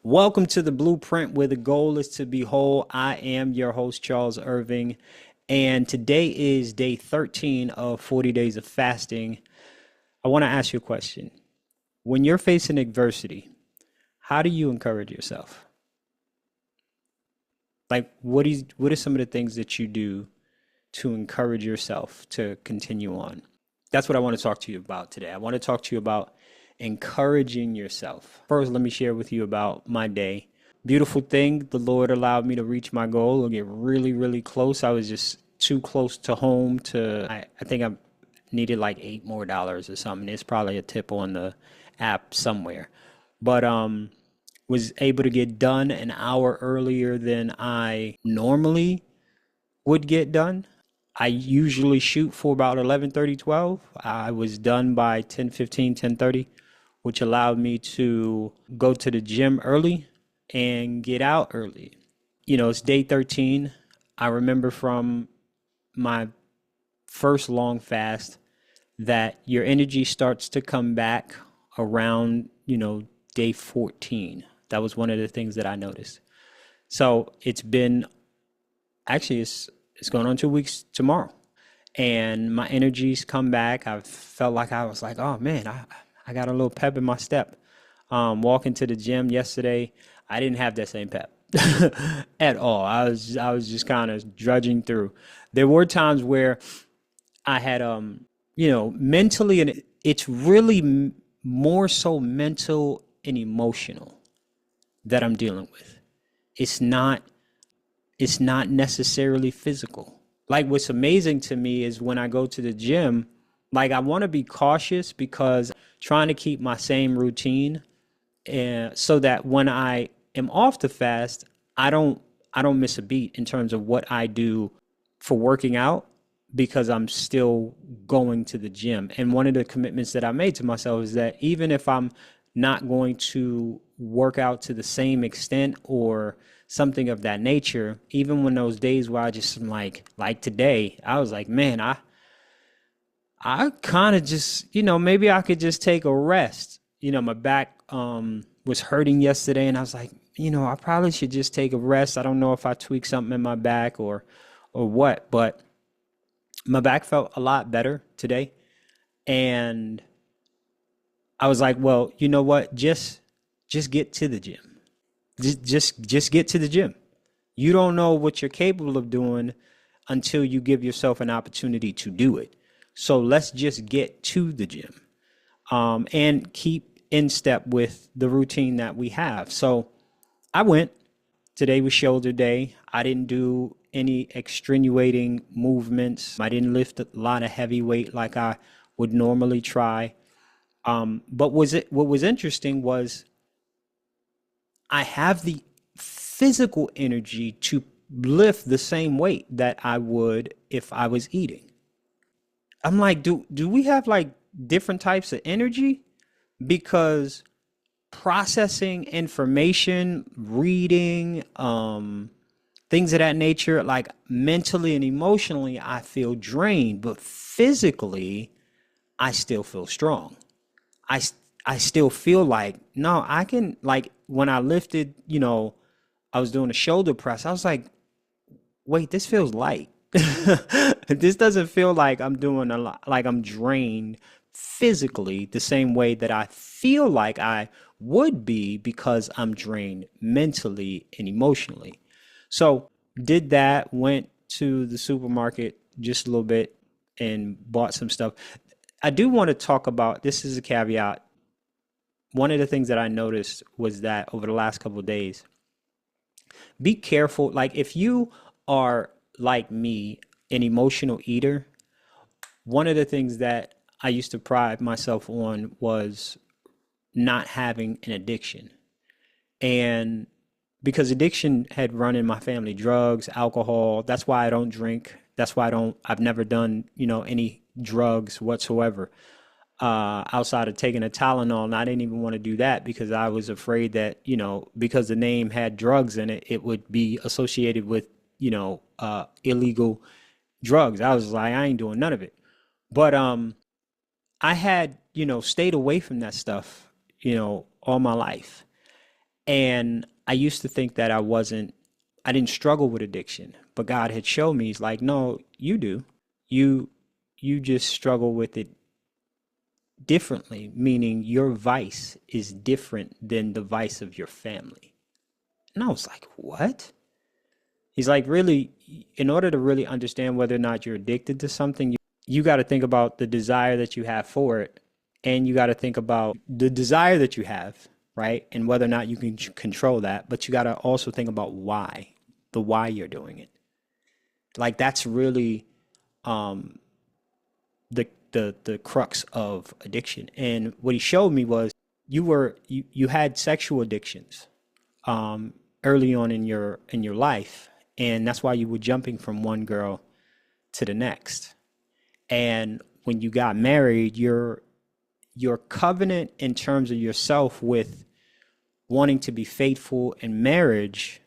Welcome to the Blueprint, where the goal is to be whole. I am your host, Charles Irving, and today is day 13 of 40 days of fasting. I want to ask you a question. When you're facing adversity, how do you encourage yourself? Like, what are some of the things that you do to encourage yourself to continue on? That's what I want to talk to you about today. I want to talk to you about encouraging yourself. First, let me share with you about my day. Beautiful thing, the Lord allowed me to reach my goal or get really, really close. I was just too close to home I think I needed like $8 more or something. It's probably a tip on the app somewhere. But was able to get done an hour earlier than I normally would get done. I usually shoot for about 11:30, 12. I was done by 10:15, 10:30, which allowed me to go to the gym early and get out early. It's day 13. I remember from my first long fast that your energy starts to come back around, day 14. That was one of the things that I noticed. So it's going on 2 weeks tomorrow. And my energy's come back. I felt like I was like, oh man, I got a little pep in my step. Walking to the gym yesterday, I didn't have that same pep at all. I was just kind of drudging through. There were times where I had mentally, and it's really more so mental and emotional that I'm dealing with. It's not it's not necessarily physical. Like, what's amazing to me is when I go to the gym, like, I want to be cautious because trying to keep my same routine, and so that when I am off the fast, I don't miss a beat in terms of what I do for working out, because I'm still going to the gym. And one of the commitments that I made to myself is that even if I'm not going to work out to the same extent or something of that nature, even when those days where I just am like today, I was like, man, I kind of just, maybe I could just take a rest. My back was hurting yesterday, and I was like, I probably should just take a rest. I don't know if I tweaked something in my back or what, but my back felt a lot better today. And I was like, well, you know what? Just get to the gym. Just get to the gym. You don't know what you're capable of doing until you give yourself an opportunity to do it. So let's just get to the gym, and keep in step with the routine that we have. So I went. Today was shoulder day. I didn't do any extenuating movements. I didn't lift a lot of heavy weight like I would normally try. But what was interesting was I have the physical energy to lift the same weight that I would if I was eating. I'm like, do we have like different types of energy? Because processing information, reading, things of that nature, like mentally and emotionally, I feel drained, but physically, I still feel strong. I I still feel like, no, I can, like, when I lifted, I was doing a shoulder press. I was like, wait, this feels light. This doesn't feel like I'm doing a lot, like I'm drained physically the same way that I feel like I would be because I'm drained mentally and emotionally. So did that, went to the supermarket just a little bit and bought some stuff. I do want to talk about, this is a caveat. One of the things that I noticed was that over the last couple of days, be careful. Like, if you are like me, an emotional eater, one of the things that I used to pride myself on was not having an addiction. And because addiction had run in my family, drugs, alcohol, that's why I don't drink. That's why I've never done, any drugs whatsoever, outside of taking a Tylenol. And I didn't even want to do that because I was afraid that, because the name had drugs in it, it would be associated with, illegal drugs. I was like, I ain't doing none of it. But I had, stayed away from that stuff, all my life. And I used to think that I didn't struggle with addiction, but God had shown me, he's like, no, you do. You, you just struggle with it differently, meaning your vice is different than the vice of your family. And I was like, what? He's like, really, in order to really understand whether or not you're addicted to something, you got to think about the desire that you have for it. And you got to think about the desire that you have, right? And whether or not you can control that. But you got to also think about the why you're doing it. Like that's really the crux of addiction. And what he showed me was you had sexual addictions early on in your life, and that's why you were jumping from one girl to the next. And when you got married, your covenant in terms of yourself with wanting to be faithful in marriage,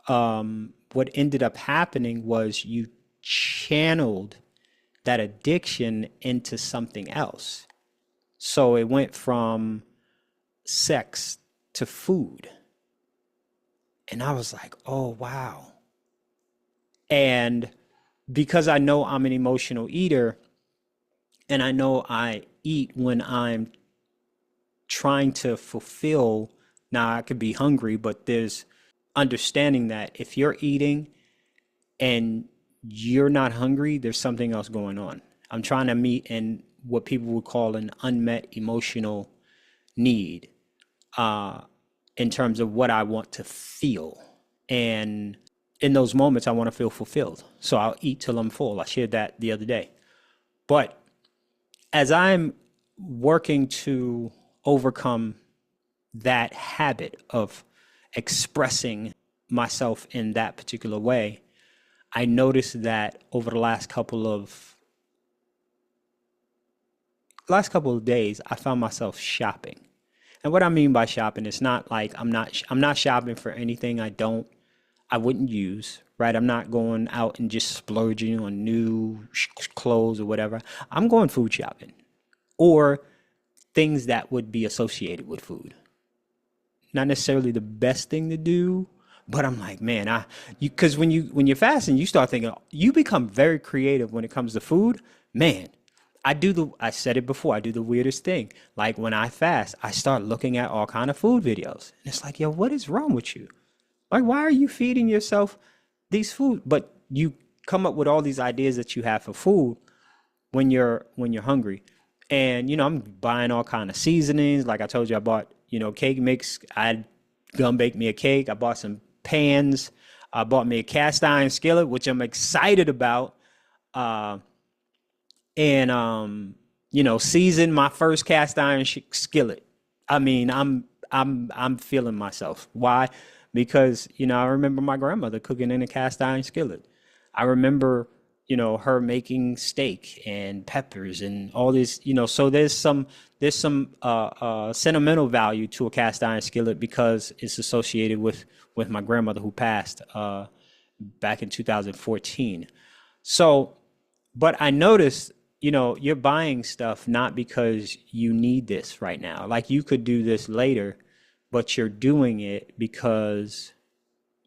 what ended up happening was you channeled that addiction into something else. So it went from sex to food. And I was like, oh, wow. And because I know I'm an emotional eater, and I know I eat when I'm trying to fulfill, now I could be hungry, but there's understanding that if you're eating and you're not hungry, there's something else going on. I'm trying to meet in what people would call an unmet emotional need in terms of what I want to feel. And in those moments, I want to feel fulfilled. So I'll eat till I'm full. I shared that the other day. But as I'm working to overcome that habit of expressing myself in that particular way, I noticed that over the last couple of days, I found myself shopping. And what I mean by shopping, it's not like I'm not shopping for anything I wouldn't use, right? I'm not going out and just splurging on new clothes or whatever. I'm going food shopping or things that would be associated with food. Not necessarily the best thing to do, but I'm like, man, because when you're fasting, you start thinking, you become very creative when it comes to food. Man, I said it before, I do the weirdest thing. Like when I fast, I start looking at all kind of food videos. And it's like, yo, what is wrong with you? Like, why are you feeding yourself these food? But you come up with all these ideas that you have for food when you're hungry. And, I'm buying all kind of seasonings. Like I told you, I bought, cake mix. I gonna bake me a cake. I bought some pans. I bought me a cast iron skillet, which I'm excited about. And season my first cast iron skillet. I mean, I'm feeling myself. Why? Because, I remember my grandmother cooking in a cast iron skillet. I remember, her making steak and peppers and all this, so there's some sentimental value to a cast iron skillet because it's associated with my grandmother who passed back in 2014. So, but I noticed, you're buying stuff not because you need this right now. Like you could do this later, but you're doing it because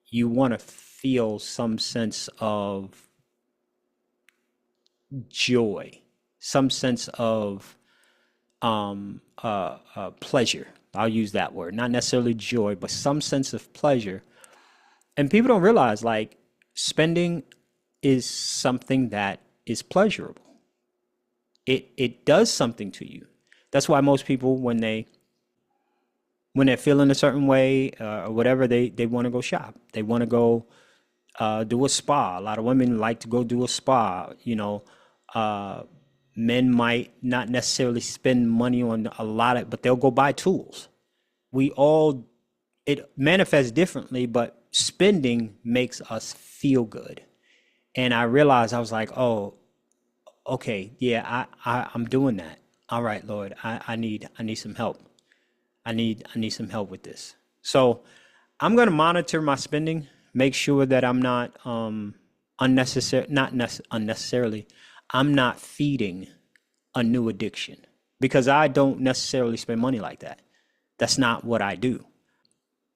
you want to feel some sense of joy, some sense of pleasure. I'll use that word, not necessarily joy, but some sense of pleasure. And people don't realize like spending is something that is pleasurable. It does something to you. That's why most people, when they're feeling a certain way or whatever, they want to go shop. They want to go do a spa. A lot of women like to go do a spa. Men might not necessarily spend money on a lot of, but they'll go buy tools. It manifests differently, but spending makes us feel good. And I realized, I was like, oh, okay, yeah, I'm doing that. All right, Lord, I need some help. I need some help with this. So I'm going to monitor my spending, make sure that I'm not unnecessarily, I'm not feeding a new addiction because I don't necessarily spend money like that. That's not what I do.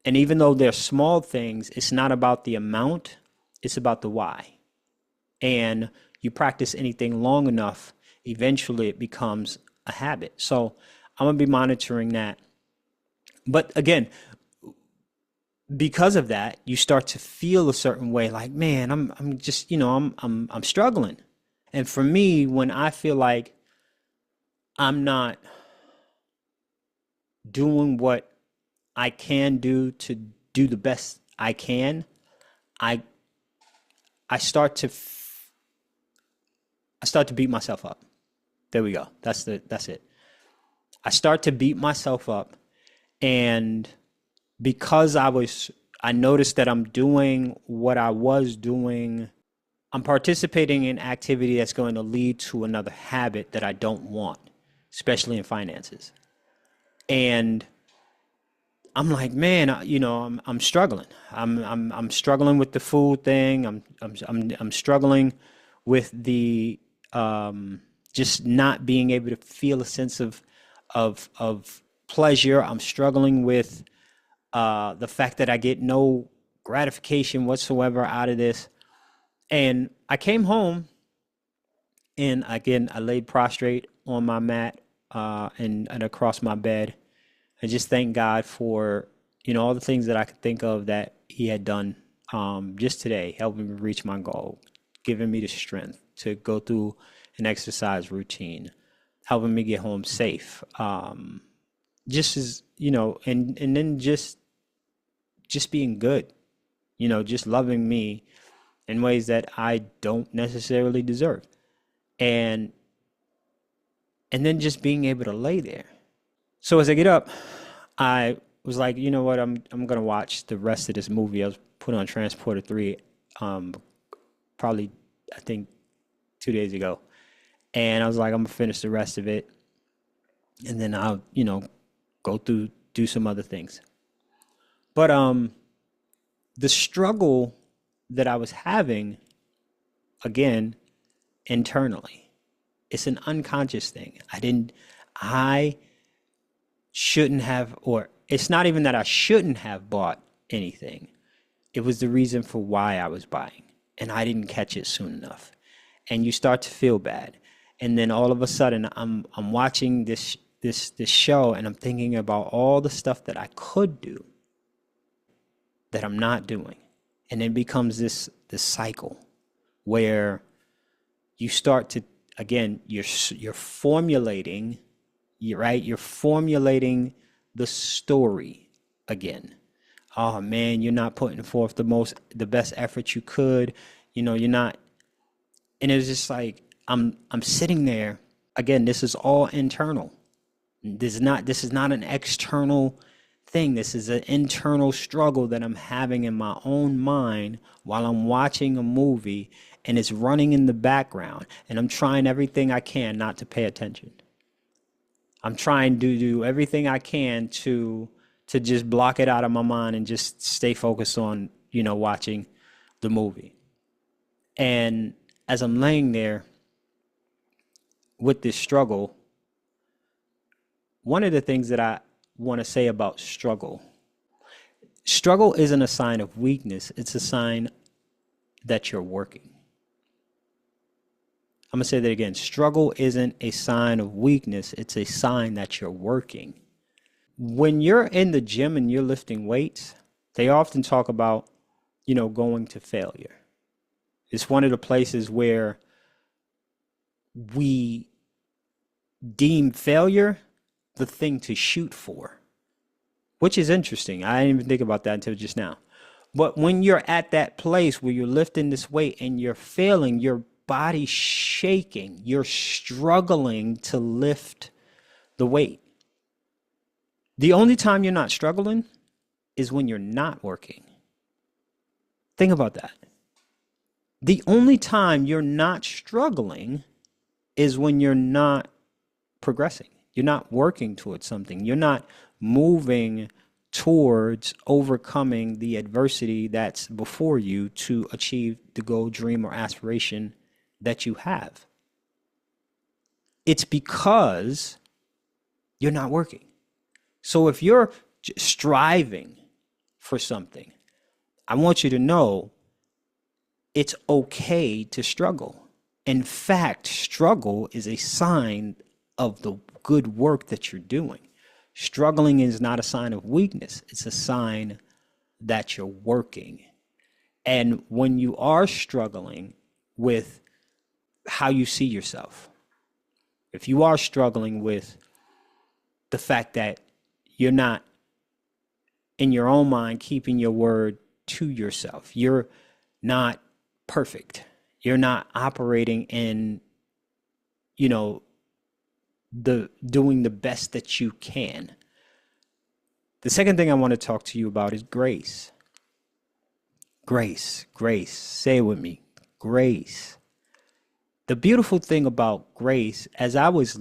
And even though they're small things, it's not about the amount, it's about the why. And you practice anything long enough, eventually it becomes a habit. So I'm gonna be monitoring that. But again, because of that, you start to feel a certain way, like, man, I'm just, I'm struggling. And for me, when I feel like I'm not doing what I can do to do the best I can, I I start to I start to beat myself up. There we go. That's it. I start to beat myself up, and because I noticed that I'm doing what I was doing, I'm participating in activity that's going to lead to another habit that I don't want, especially in finances. And I'm like, man, I'm struggling. I'm struggling with the food thing. I'm struggling with the just not being able to feel a sense of pleasure. I'm struggling with the fact that I get no gratification whatsoever out of this. And I came home, and again, I laid prostrate on my mat, and across my bed, and just thank God for, all the things that I could think of that He had done, just today, helping me reach my goal, giving me the strength to go through an exercise routine, helping me get home safe. Just as, and then just being good, just loving me in ways that I don't necessarily deserve. And and then just being able to lay there. So as I get up, I was like, you know what, I'm gonna watch the rest of this movie. I was put on Transporter 3, um, probably I think 2 days ago. And I was like, I'm gonna finish the rest of it, and then I'll, go through, do some other things. But the struggle that I was having, again, internally, it's an unconscious thing. I shouldn't have, or it's not even that I shouldn't have bought anything. It was the reason for why I was buying, and I didn't catch it soon enough. And you start to feel bad. And then all of a sudden I'm watching this show, and I'm thinking about all the stuff that I could do that I'm not doing. And it becomes this cycle where you start to, again, you're formulating, you're formulating the story again. Oh man, you're not putting forth the best effort you could. You're not. And it's just like I'm sitting there. Again, this is all internal. This is not an external thing. This is an internal struggle that I'm having in my own mind while I'm watching a movie, and it's running in the background, and I'm trying everything I can not to pay attention. I'm trying to do everything I can to just block it out of my mind and just stay focused on, watching the movie. And as I'm laying there with this struggle, one of the things that I want to say about struggle isn't a sign of weakness, it's a sign that you're working. I'm going to say that again. Struggle isn't a sign of weakness, it's a sign that you're working. When you're in the gym and you're lifting weights, they often talk about, going to failure. It's one of the places where we deem failure the thing to shoot for, which is interesting. I didn't even think about that until just now. But when you're at that place where you're lifting this weight and you're failing, your body's shaking, you're struggling to lift the weight. The only time you're not struggling is when you're not working. Think about that. The only time you're not struggling is when you're not progressing. You're not working towards something. You're not moving towards overcoming the adversity that's before you to achieve the goal, dream, or aspiration that you have. It's because you're not working. So if you're striving for something, I want you to know it's okay to struggle. In fact, struggle is a sign of the good work that you're doing. Struggling is not a sign of weakness. It's a sign that you're working. And when you are struggling with how you see yourself, if you are struggling with the fact that you're not in your own mind keeping your word to yourself, you're not perfect, you're not operating in, the doing the best that you can. The second thing I want to talk to you about is grace. Grace, grace. Say it with me. Grace. The beautiful thing about grace, as I was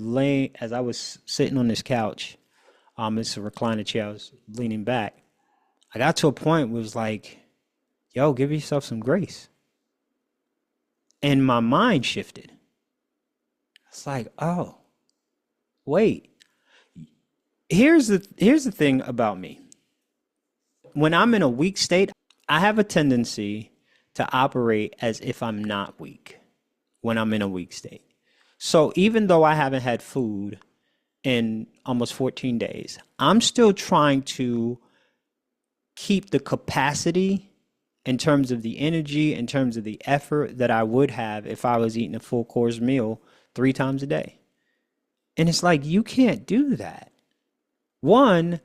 sitting on this couch, it's a recliner chair, I was leaning back, I got to a point where it was like, yo, give yourself some grace. And my mind shifted. It's like, oh, wait. Here's the thing about me. When I'm in a weak state, I have a tendency to operate as if I'm not weak when I'm in a weak state. So even though I haven't had food in almost 14 days, I'm still trying to keep the capacity in terms of the energy, in terms of the effort that I would have if I was eating a full course meal 3 times a day. And it's like, you can't do that. One,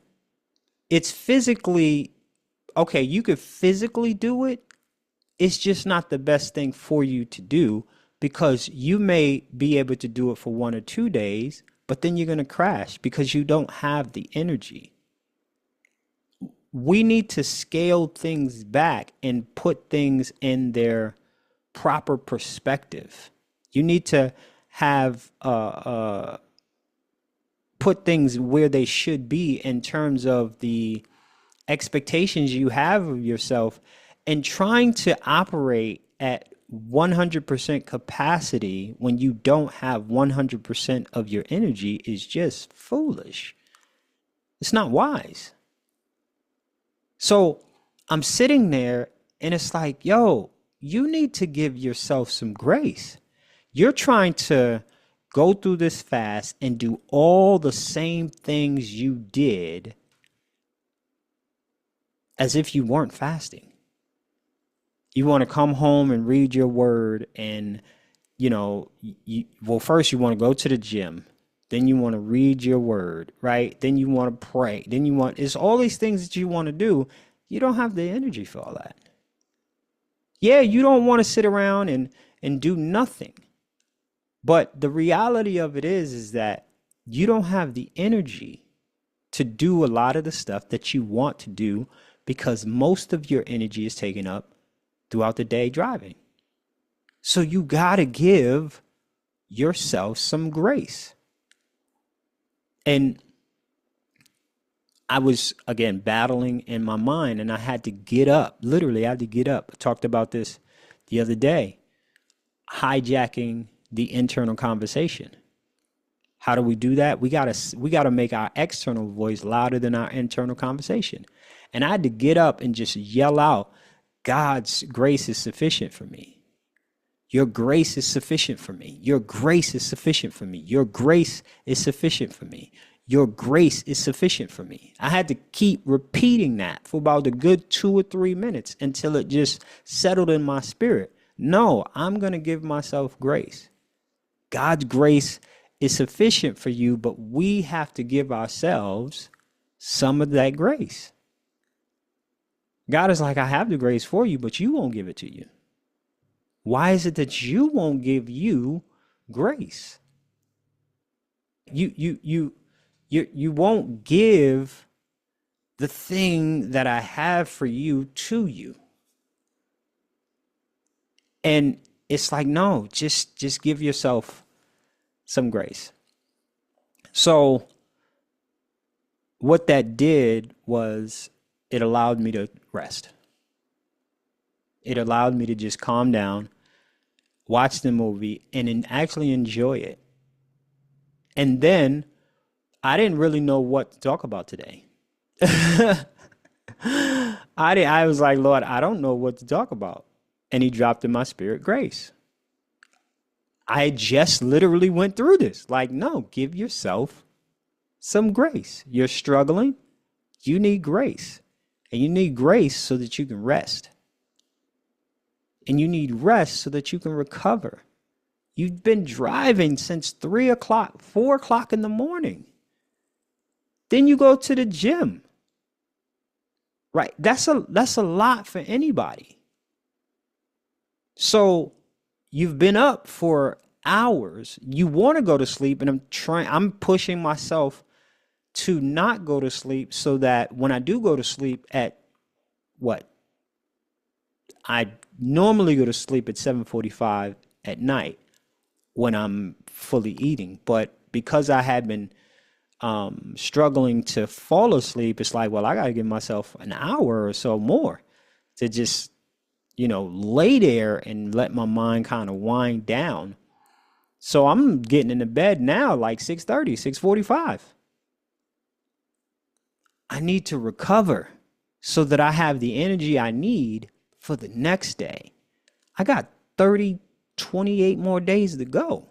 it's physically, okay, you could physically do it. It's just not the best thing for you to do, because you may be able to do it for 1 or 2 days, but then you're going to crash because you don't have the energy. We need to scale things back and put things in their proper perspective. You need to have put things where they should be in terms of the expectations you have of yourself, and trying to operate at 100% capacity when you don't have 100% of your energy is just foolish. It's not wise. So I'm sitting there and it's like, yo, you need to give yourself some grace. You're trying to go through this fast and do all the same things you did as if you weren't fasting. You want to come home and read your word and, first you want to go to the gym. Then you want to read your word, right? Then you want to pray. Then it's all these things that you want to do. You don't have the energy for all that. Yeah, you don't want to sit around and do nothing. But the reality of it is that you don't have the energy to do a lot of the stuff that you want to do, because most of your energy is taken up throughout the day driving. So you got to give yourself some grace. And I was, again, battling in my mind, and I had to get up. Literally, I had to get up. I talked about this the other day. Hijacking the internal conversation. How do we do that? We gotta make our external voice louder than our internal conversation. And I had to get up and just yell out, God's grace is sufficient for me. Your grace is sufficient for me. Your grace is sufficient for me. Your grace is sufficient for me. Your grace is sufficient for me. I had to keep repeating that for about a good 2 or 3 minutes until it just settled in my spirit. No, I'm going to give myself grace. God's grace is sufficient for you, but we have to give ourselves some of that grace. God is like, I have the grace for you, but you won't give it to you. Why is it that you won't give you grace? You won't give the thing that I have for you to you. And it's like, no, just give yourself some grace. So what that did was it allowed me to rest. It allowed me to just calm down, watch the movie, and actually enjoy it. And then I didn't really know what to talk about today. I was like, Lord, I don't know what to talk about. And he dropped in my spirit grace. I just literally went through this. Like, no, give yourself some grace. You're struggling. You need grace. And you need grace so that you can rest. And you need rest so that you can recover. You've been driving since 3 o'clock, 4 o'clock in the morning. Then you go to the gym. Right? That's a lot for anybody. So you've been up for hours. You want to go to sleep, and I'm pushing myself to not go to sleep so that when I do go to sleep at what? I normally go to sleep at 7:45 at night when I'm fully eating, but because I had been struggling to fall asleep, it's like, well, I got to give myself an hour or so more to just, lay there and let my mind kind of wind down. So I'm getting into bed now like 6:30, 6:45. I need to recover so that I have the energy I need for the next day. I got 28 more days to go.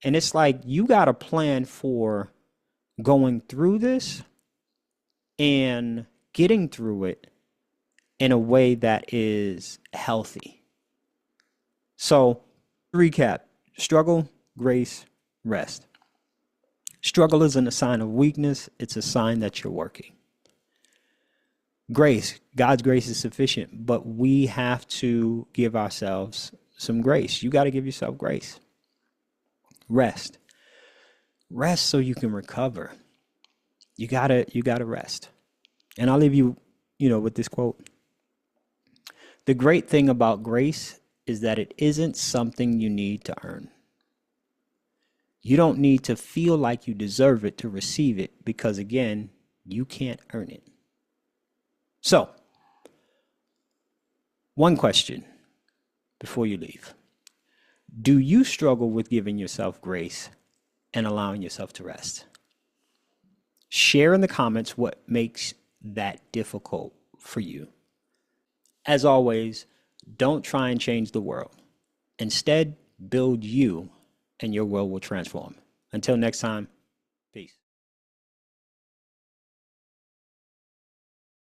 And it's like, you got to plan for going through this and getting through it in a way that is healthy. So, recap: struggle, grace, rest. Struggle isn't a sign of weakness, it's a sign that you're working. Grace, God's grace is sufficient, but we have to give ourselves some grace. You got to give yourself grace. Rest. Rest so you can recover. You gotta rest. And I'll leave you, with this quote. The great thing about grace is that it isn't something you need to earn. You don't need to feel like you deserve it to receive it because, again, you can't earn it. So, one question before you leave. Do you struggle with giving yourself grace and allowing yourself to rest? Share in the comments what makes that difficult for you. As always, don't try and change the world. Instead, build you, and your world will transform. Until next time,